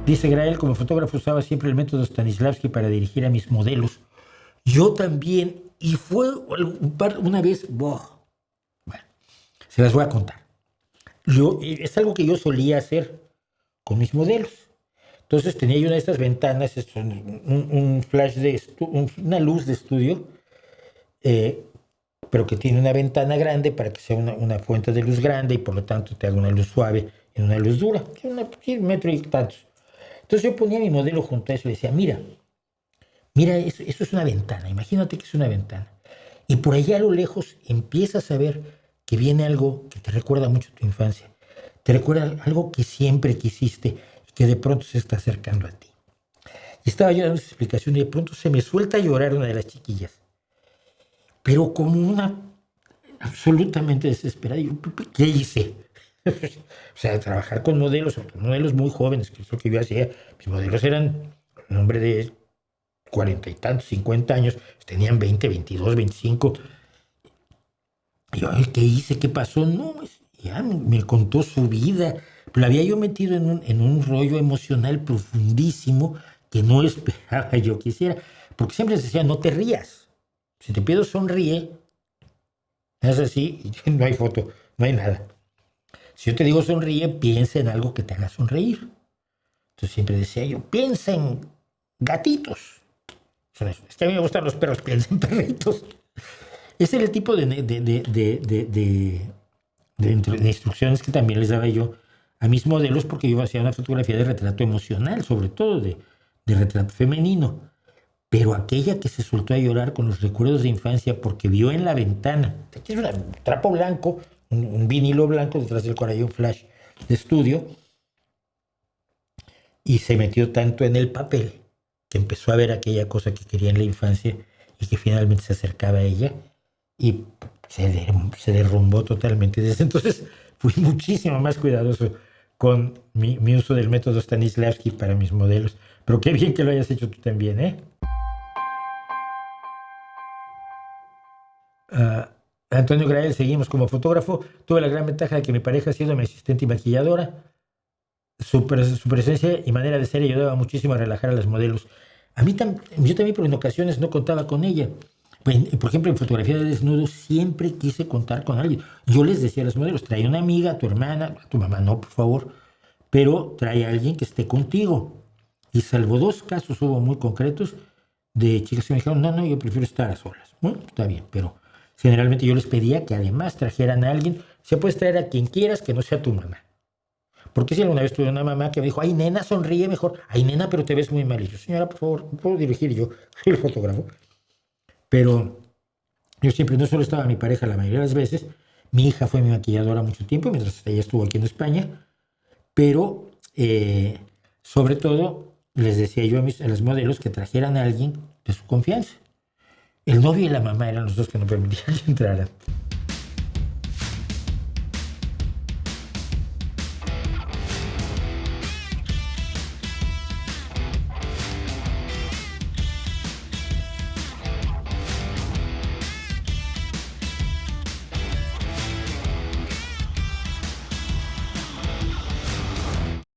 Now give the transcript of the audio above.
Dice Grael, como fotógrafo usaba siempre el método Stanislavski para dirigir a mis modelos. Yo también, y fue una vez, bueno, se las voy a contar. Es algo que yo solía hacer con mis modelos. Entonces tenía yo una de estas ventanas, un flash una luz de estudio, pero que tiene una ventana grande para que sea una fuente de luz grande y por lo tanto te haga una luz suave y una luz dura, un metro y tantos. Entonces yo ponía mi modelo junto a eso y le decía, mira, eso es una ventana, imagínate que es una ventana. Y por allá a lo lejos empiezas a ver que viene algo que te recuerda mucho a tu infancia, te recuerda algo que siempre quisiste y que de pronto se está acercando a ti. Y estaba yo dando esa explicación y de pronto se me suelta a llorar una de las chiquillas, pero como una absolutamente desesperada. Yo, ¿qué hice? O sea, trabajar con modelos muy jóvenes, que es lo que yo hacía. Mis modelos eran un hombre de 40 y tantos, 50 años, tenían 20, 22, 25. Y yo, ¿qué hice? ¿Qué pasó? No, ya me contó su vida. Pero la había yo metido en un rollo emocional profundísimo que no esperaba yo que hiciera. Porque siempre se decía, no te rías. Si te pido sonríe, es así, no hay foto, no hay nada. Si yo te digo sonríe, piensa en algo que te haga sonreír. Entonces siempre decía yo, piensa en gatitos. Es que a mí me gustan los perros, piensa en perritos. Ese era el tipo de instrucciones que también les daba yo a mis modelos, porque yo hacía una fotografía de retrato emocional, sobre todo de retrato femenino. Pero aquella que se soltó a llorar con los recuerdos de infancia porque vio en la ventana, aquí es un trapo blanco, un vinilo blanco, detrás del cual hay un flash de estudio, y se metió tanto en el papel que empezó a ver aquella cosa que quería en la infancia y que finalmente se acercaba a ella y se derrumbó totalmente. Desde entonces fui muchísimo más cuidadoso con mi uso del método Stanislavski para mis modelos. Pero qué bien que lo hayas hecho tú también, ¿eh? Antonio Grael, seguimos como fotógrafo. Tuve la gran ventaja de que mi pareja ha sido mi asistente y maquilladora. Su presencia y manera de ser ayudaba muchísimo a relajar a las modelos. Yo también, pero en ocasiones no contaba con ella. Por ejemplo, en fotografía de desnudo siempre quise contar con alguien. Yo les decía a los modelos, trae una amiga, a tu hermana, a tu mamá no, por favor, pero trae a alguien que esté contigo. Y salvo 2 casos hubo muy concretos de chicas que me dijeron, no, yo prefiero estar a solas. Bueno, está bien, pero generalmente yo les pedía que además trajeran a alguien. Se puede traer a quien quieras que no sea tu mamá. Porque si alguna vez tuve una mamá que me dijo, ay, nena, sonríe mejor. Ay, nena, pero te ves muy mal. Y yo, señora, por favor, ¿puedo dirigir yo? Soy el fotógrafo. Pero yo siempre, no solo estaba mi pareja la mayoría de las veces, mi hija fue mi maquilladora mucho tiempo, mientras ella estuvo aquí en España, pero sobre todo les decía yo a los modelos que trajeran a alguien de su confianza. El novio y la mamá eran los dos que no permitían que entraran.